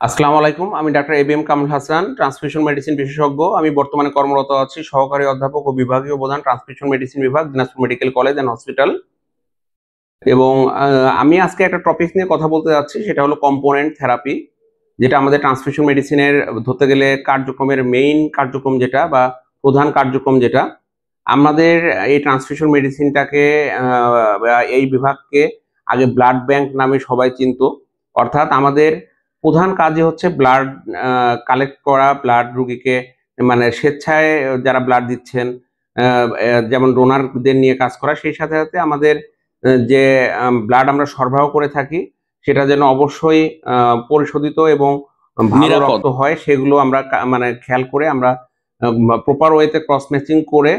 আসসালামু আলাইকুম। আমি doctor ABM Kamrul Hasan, transfusion medicine বিশেষজ্ঞ। আমি বর্তমানে কর্মরত আছি সহকারী অধ্যাপক ও বিভাগীয় প্রধান, ট্রান্সফিউশন মেডিসিন বিভাগ, Dinajpur medical college and hospital. এবং আমি আজকে একটা টপিক নিয়ে কথা বলতে যাচ্ছি, সেটা হলো কম্পোনেন্ট থেরাপি, যেটা আমাদের ট্রান্সফিউশন মেডিসিনের ধরতে গেলে কার্যক্রমের মেইন কার্যক্রম যেটা, বা প্রধান কার্যক্রম যেটা। আমাদের এই ট্রান্সফিউশন মেডিসিনটাকে এই বিভাগকে আগে ব্লাড ব্যাংক নামে সবাই চিনতো। অর্থাৎ আমাদের প্রধান কাজই হচ্ছে ব্লাড কালেক্ট করা, ব্লাড রুগীকে মানে স্বেচ্ছায় যারা ব্লাড দিচ্ছেন, যেমন ডোনারদের নিয়ে কাজ করা, সেই সাথে সাথে আমাদের যে ব্লাড আমরা সরবরাহ করে থাকি সেটা যেন অবশ্যই পরিশোধিত এবং ভালো নিরাপদ। রক্ত হয়, সেগুলো আমরা মানে খেয়াল করে আমরা প্রপার ওয়েতে ক্রস ম্যাচিং করে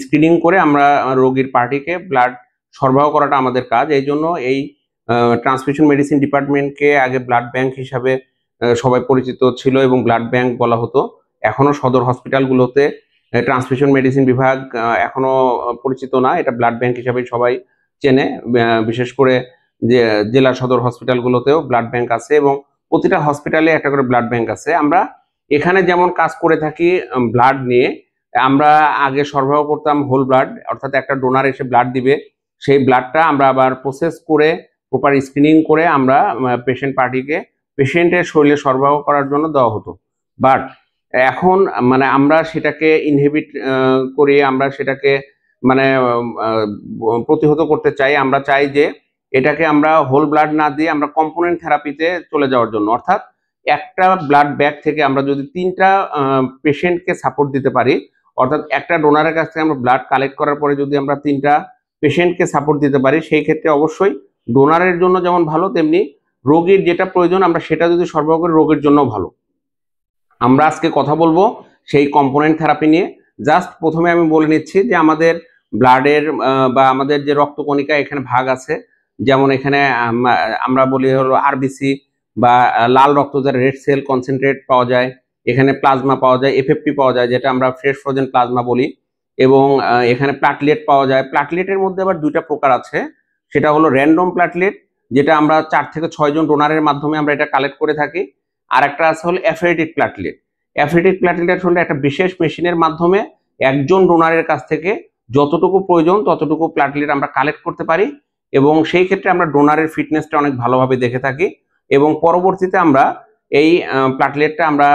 স্ক্রিনিং করে আমরা রোগীর পার্টিকে ব্লাড সরবরাহ করাটা আমাদের কাজ। এই জন্য এই ট্রান্সফিউশন মেডিসিন ডিপার্টমেন্টকে আগে ব্লাড ব্যাংক হিসাবে সবাই পরিচিত ছিল এবং ব্লাড ব্যাংক বলা হতো। এখনো সদর হসপিটালগুলোতে ট্রান্সফিউশন মেডিসিন বিভাগ এখনো পরিচিত না, এটা ব্লাড ব্যাংক হিসাবে সবাই চেনে। বিশেষ করে যে জেলা সদর হসপিটালগুলোতেও ব্লাড ব্যাংক আছে এবং প্রতিটা হসপিটালে একটা করে ব্লাড ব্যাংক আছে। আমরা এখানে যেমন কাজ করে থাকি ব্লাড নিয়ে, আমরা আগে সরবরাহ করতাম হোল ব্লাড, অর্থাৎ একটা ডোনার এসে ব্লাড দিবে, সেই ব্লাডটা আমরা আবার প্রসেস করে প্রপার স্ক্রিনিং করে আমরা পেশেন্ট পার্টিকে পেশেন্টের শরীরে সরবরাহ করার জন্য দেওয়া হতো। বাট এখন মানে আমরা সেটাকে ইনহিবিট করিয়ে আমরা সেটাকে মানে প্রতিহত করতে চাই। আমরা চাই যে এটাকে আমরা হোল ব্লাড না দিয়ে আমরা কম্পোনেন্ট থেরাপিতে চলে যাওয়ার জন্য, অর্থাৎ একটা ব্লাড ব্যাগ থেকে আমরা যদি তিনটা পেশেন্টকে সাপোর্ট দিতে পারি, অর্থাৎ একটা ডোনারের কাছ থেকে আমরা ব্লাড কালেক্ট করার পরে যদি আমরা তিনটা পেশেন্টকে সাপোর্ট দিতে পারি, সেই ক্ষেত্রে অবশ্যই ডোনারের জন্য যেমন ভালো, তেমনি রোগীর যেটা প্রয়োজন আমরা সেটা যদি সরবরাহ করি রোগীর জন্য ভালো। আমরা আজকে কথা বলবো সেই কম্পোনেন্ট থেরাপি নিয়ে। জাস্ট প্রথমে আমি বলে নিচ্ছি যে আমাদের ব্লাডের বা আমাদের যে রক্তকণিকা এখানে ভাগ আছে। যেমন এখানে আমরা বলি হলো আরবিসি বা লাল রক্ত, যার রেড সেল কনসেন্ট্রেট পাওয়া যায়, এখানে প্লাজমা পাওয়া যায়, এফএফপি পাওয়া যায় যেটা আমরা ফ্রেশ ফ্রোজেন প্লাজমা বলি, এবং এখানে প্লাটলেট পাওয়া যায়। প্লাটলেটের মধ্যে আবার দুইটা প্রকার আছে, সেটা হলো র্যান্ডম প্লাটলেট, যেটা আমরা 4 থেকে 6 জন ডোনারের মাধ্যমে আমরা এটা কালেক্ট করে থাকি। আর একটা আছে হলো অ্যাফেরেটিক প্লাটলেট। অ্যাফেরেটিক প্লাটলেট হলো একটা বিশেষ মেশিনের মাধ্যমে একজন ডোনারের কাছ থেকে যতটুকু প্রয়োজন ততটুকু প্লাটলেট আমরা কালেক্ট করতে পারি, এবং সেই ক্ষেত্রে আমরা ডোনারের ফিটনেসটা অনেক ভালোভাবে দেখে থাকি এবং পরবর্তীতে আমরা এই প্লাটলেটটা আমরা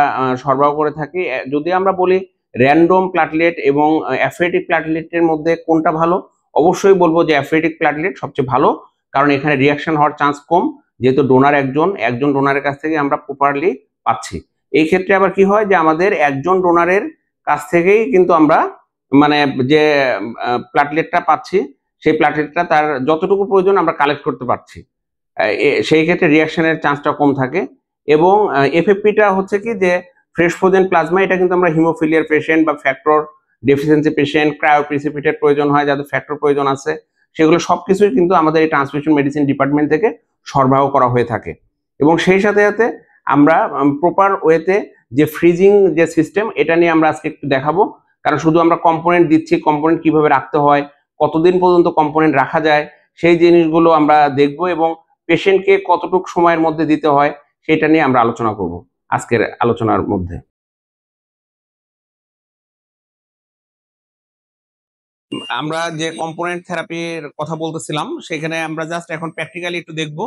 সরবরাহ করে থাকি। যদি আমরা বলি র্যান্ডম প্লাটলেট এবং অ্যাফেরেটিক প্লাটলেটের মধ্যে কোনটা ভালো, অবশ্যই বলবো যে অ্যাফেরেটিক প্লাটলেট সবচেয়ে ভালো, কারণ এখানে রিয়াকশন হওয়ার চান্স কম, যেহেতু ডোনার একজন একজন ডোনারের কাছ থেকে আমরা প্রপারলি পাচ্ছি। এই ক্ষেত্রে আবার কি হয় যে আমাদের একজন ডোনারের কাছ থেকেই কিন্তু আমরা মানে যে প্লাটলেটটা পাচ্ছি সেই প্লাটলেটটা তার যতটুকু প্রয়োজন আমরা কালেক্ট করতে পারছি। সেই ক্ষেত্রে রিয়াকশনের চান্সটা কম থাকে। এবং এফএফপিটা হচ্ছে কি যে ফ্রেশ ফ্রোজেন প্লাজমা, এটা কিন্তু আমরা হিমোফিলিয়ার পেশেন্ট বা ফ্যাক্টর ডেফিসিয়েন্সি পেশেন্ট, ক্রায়োপ্রিসিপিটেট প্রয়োজন হয়, যাদের ফ্যাক্টর প্রয়োজন আছে, সেগুলো সবকিছুই কিন্তু আমাদের এই ট্রান্সফিউশন মেডিসিন ডিপার্টমেন্ট থেকে সরবরাহ করা হয়ে থাকে। এবং সেই সাথে সাথে আমরা প্রপার ওয়েতে যে ফ্রিজিং যে সিস্টেম, এটা নিয়ে আমরা আজকে একটু দেখাবো। কারণ শুধু আমরা কম্পোনেন্ট দিচ্ছি, কম্পোনেন্ট কিভাবে রাখতে হয়, কতদিন পর্যন্ত কম্পোনেন্ট রাখা যায়, সেই জিনিসগুলো আমরা দেখব, এবং পেশেন্টকে কতটুকু সময়ের মধ্যে দিতে হয় সেটা নিয়ে আমরা আলোচনা করব আজকের আলোচনার মধ্যে। আমরা যে কম্পোনেন্ট থেরাপির কথা বলতেছিলাম সেখানে আমরা জাস্ট এখন প্র্যাকটিক্যালি একটু দেখব।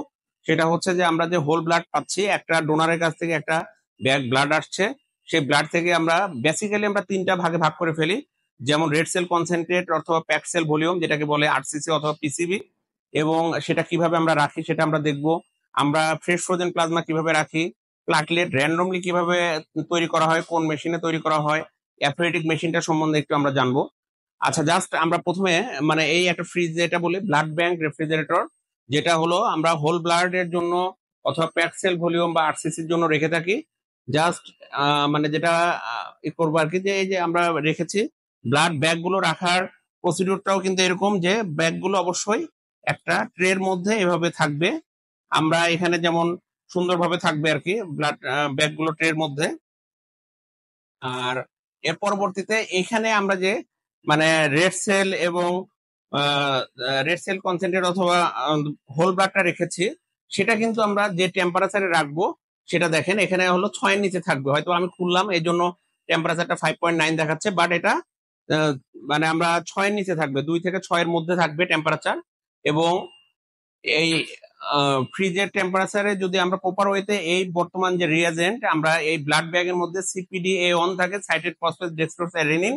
সেটা হচ্ছে যে আমরা যে হোল ব্লাড পাচ্ছি, একটা ডোনারের কাছ থেকে একটা ব্যাগ ব্লাড আসছে, সেই ব্লাড থেকে আমরা বেসিক্যালি আমরা তিনটা ভাগে ভাগ করে ফেলি। যেমন রেড সেল কনসেন্ট্রেট অথবা প্যাক সেল ভলিউম, যেটাকে বলে আরসিসি অথবা পিসিবি, এবং সেটা কিভাবে আমরা রাখি সেটা আমরা দেখব। আমরা ফ্রেশ ফ্রোজেন প্লাজমা কিভাবে রাখি, প্লাটলেট র্যান্ডমলি কিভাবে তৈরি করা হয়, কোন মেশিনে তৈরি করা হয়, অ্যাফেরেটিক মেশিনটা সম্বন্ধে একটু আমরা জানবো। আচ্ছা, জাস্ট আমরা প্রথমে মানে এই একটা ফ্রিজ যেটা বলি ব্লাড ব্যাংক রেফ্রিজারেটর, যেটা হলো আমরা হোল ব্লাডের জন্য অথবা প্যাক্সেল ভলিউম বা আরসিসির জন্য রেখে থাকি। জাস্ট মানে যেটা করবো আর কি, যে এই যে আমরা রেখেছি ব্লাড ব্যাগ গুলো রাখার প্রসিডিউরটাও কিন্তু এরকম যে ব্যাগ গুলো অবশ্যই একটা ট্রের মধ্যে এভাবে থাকবে। আমরা এখানে যেমন সুন্দরভাবে থাকবে আর কি ব্লাড ব্যাগ গুলো ট্রের মধ্যে। আর এর পরবর্তীতে এখানে আমরা যে মানে রেড সেল এবং রেড সেল কনসেন্ট্রেট অথবা হোল ব্লাডটা রেখেছি, সেটা কিন্তু আমরা যে টেম্পারেচারে রাখবো সেটা দেখেন এখানে হলো 6 এর নিচে থাকবে। হয়তো আমি খুললাম এই জন্য টেম্পারেচারটা 5.9 দেখাচ্ছে, বাট এটা মানে আমরা 6 এর নিচে থাকবে, 2 থেকে 6 এর মধ্যে থাকবে টেম্পারেচার। এবং এই ফ্রিজের টেম্পারেচারে যদি আমরা প্রপার ওয়েতে এই বর্তমান যে রিয়েজেন্ট আমরা এই ব্লাড ব্যাগের মধ্যে CPDA1 থাকে, সাইটেড ফসফেট ডেক্সট্রোস্যালিন,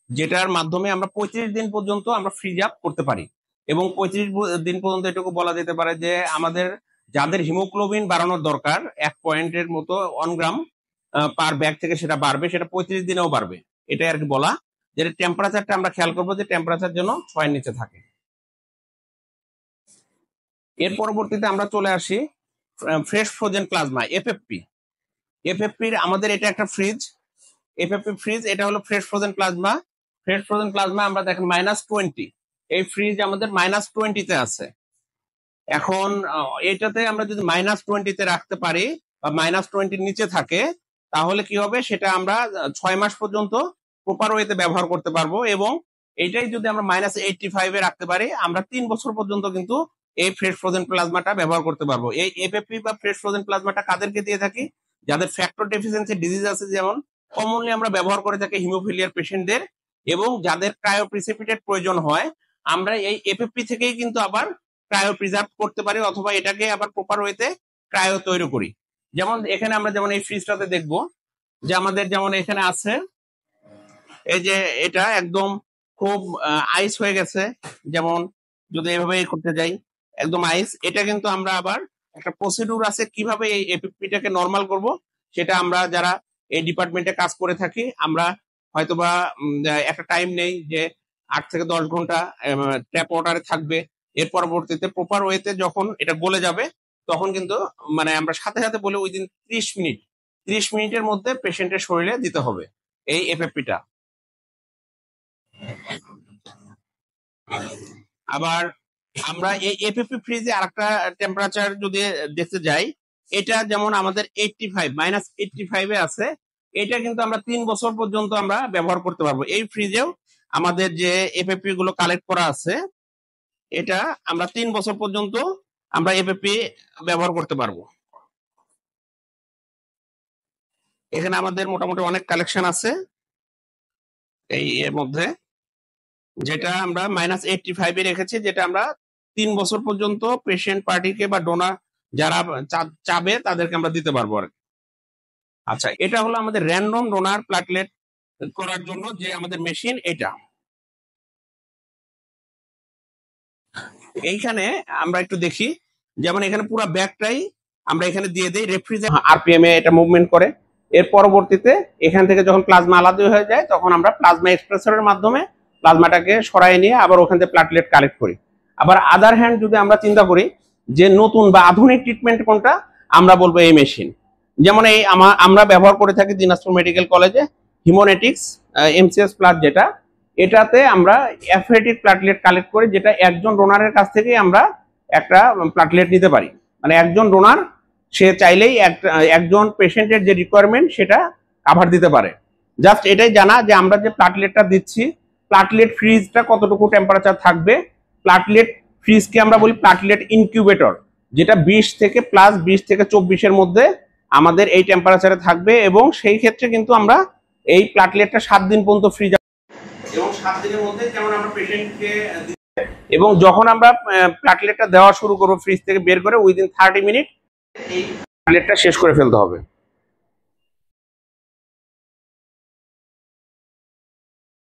যেটার মাধ্যমে আমরা 35 দিন পর্যন্ত আমরা ফ্রিজ আপ করতে পারি। এবং 35 দিন পর্যন্ত এটুকু বলা যেতে পারে যে আমাদের যাদের হিমোগ্লোবিন বাড়ানোর দরকার 1 পয়েন্টের মতো 1 গ্রাম পার ব্যাগ থেকে সেটা বাড়বে, সেটা 35 দিনেও বাড়বে। এটাই আর কি বলা, যে টেম্পারেচারটা আমরা খেয়াল করবো যে টেম্পারেচার যেন 6 এর নিচে থাকে। এর পরবর্তীতে আমরা চলে আসি ফ্রেশ ফ্রোজেন প্লাজমা, এফএফপির আমাদের এটা একটা ফ্রিজ, এফএফপি ফ্রিজ, এটা হলো fresh frozen plasma. Fresh frozen plasma আমরা দেখেন -20, এই ফ্রিজ আমাদের -20-তে আছে। এখন এটাতে আমরা যদি -20-তে রাখতে পারি বা -20-র নিচে থাকে, তাহলে কি হবে, সেটা আমরা 6 মাস পর্যন্ত প্রপার ওয়েতে ব্যবহার করতে পারবো। এবং এইটাই যদি আমরা -85-এ রাখতে পারি, আমরা 3 বছর পর্যন্ত কিন্তু এই ফ্রেশ ফ্রোজেন প্লাজমাটা ব্যবহার করতে পারবো। এই এফএফপি বা ফ্রেশ ফ্রোজেন প্লাজমাটা কাদেরকে দিয়ে থাকি, যাদের ফ্যাক্টর ডেফিসিয়েন্সি ডিজিজ আছে, যেমন কমনলি আমরা ব্যবহার করে থাকি হিমোফিলিয়ার পেশেন্টদের, এবং যাদের ক্রায়োপ্রিসিপিটেট প্রয়োজন হয়, আমরা এই এফএফপি থেকেই কিন্তু আবার ক্রায়ো প্রিজার্ভ করতে পারি, অথবা এটাকে আবার প্রপার ওয়েতে ক্রায়ো তৈরি করি। যেমন এখানে আমরা যেমন এই ফ্রিজটাতে দেখবো যে আমাদের যেমন এখানে আছে, এই যে এটা একদম খুব আইস হয়ে গেছে, যেমন যদি এভাবে করতে যাই একদম আইস, এটা কিন্তু আমরা আবার একটা প্রসিডিউর আছে কিভাবে এই এপিপিটাকে নরমাল করব, সেটা আমরা যারা এই ডিপার্টমেন্টে কাজ করে থাকি, আমরা হয়তোবা একটা টাইম নেই যে 8 থেকে 10 ঘন্টা ট্যাপ ওয়াটারে থাকবে, এর পরবর্তীতে প্রপার ওয়েতে যখন এটা গলে যাবে, তখন কিন্তু মানে আমরা সাথে সাথে বলে উইদিন 30 মিনিটের মধ্যে পেশেন্টের শরীরে দিতে হবে এই এফএফপিটা। আবার আমরা এই এফএফপি ফ্রিজে আরেকটা টেম্পারেচার যদি দেখতে যাই, এটা যেমন আমাদের -85-এ আছে, এটা কিন্তু আমরা 3 বছর পর্যন্ত আমরা ব্যবহার করতে পারবো। এই ফ্রিজেও আমাদের যে এফএফপি গুলো কালেক্ট করা আছে, এটা আমরা 3 বছর পর্যন্ত আমরা এফএফপি ব্যবহার করতে পারবো। এখানে আমাদের মোটামুটি অনেক কালেকশন আছে এই এর মধ্যে, যেটা আমরা -85-এ রেখেছি, যেটা আমরা 3 বছর পর্যন্ত পেশেন্ট পার্টিকে বা ডোনার যারা চাবে তাদেরকে আমরা দিতে পারবো আর কি। আচ্ছা, এটা হলো আমাদের র্যান্ডম ডোনার প্লাটলেট করার জন্য যে আমাদের মেশিন, এটা এইখানে আমরা একটু দেখি, যেমন এখানে পুরো ব্যাগটাই আমরা এখানে দিয়ে দেই, রেফ্রিজারেটর আরপিএম এ এটা মুভমেন্ট করে। এর পরবর্তীতে এখান থেকে যখন প্লাজমা আলাদা হয়ে যায়, তখন আমরা প্লাজমা এক্সপ্রেসরের মাধ্যমে প্লাজমাটাকে সরাই নিয়ে আবার ওখান থেকে প্লাটলেট কালেক্ট করি। আবার আদার হ্যান্ড যদি আমরা চিন্তা করি যে নতুন বা আধুনিক ট্রিটমেন্ট কোনটা, আমরা বলবো এই মেশিন। যেমন এই আমরা ব্যবহার করে থাকি দিনাজপুর মেডিকেল কলেজে হিমোনেটিক্স MCS প্লাস, যেটা এটাতে আমরা অ্যাফেটিক প্লাটলেট কালেক্ট করি, যেটা একজন ডোনারের কাছ থেকেই আমরা একটা প্লাটলেট নিতে পারি। মানে একজন ডোনার সে চাইলেই একজন পেশেন্টের যে রিকোয়ারমেন্ট সেটা কাভার দিতে পারে। জাস্ট এটাই জানা যে আমরা যে প্লাটলেটটা দিচ্ছি, প্লাটলেট ফ্রিজটা কতটুকু টেম্পারেচার থাকবে। প্লাটলেট ফ্রিজকে আমরা বলি প্লাটলেট ইনকিউবেটর, যেটা 20 থেকে +20 থেকে 24-এর মধ্যে আমাদের এই টেম্পারেচারে থাকবে। এবং সেই ক্ষেত্রে কিন্তু আমরা এই প্লাটলেটটা 7 দিন পর্যন্ত ফ্রিজ, এবং 7 দিনের মধ্যে যেমন আমরা পেশেন্টকে, এবং যখন আমরা প্লাটলেটটা দেওয়া শুরু করবো ফ্রিজ থেকে বের করে উইদিন 30 মিনিট এই প্লাটলেটটা শেষ করে ফেলতে হবে।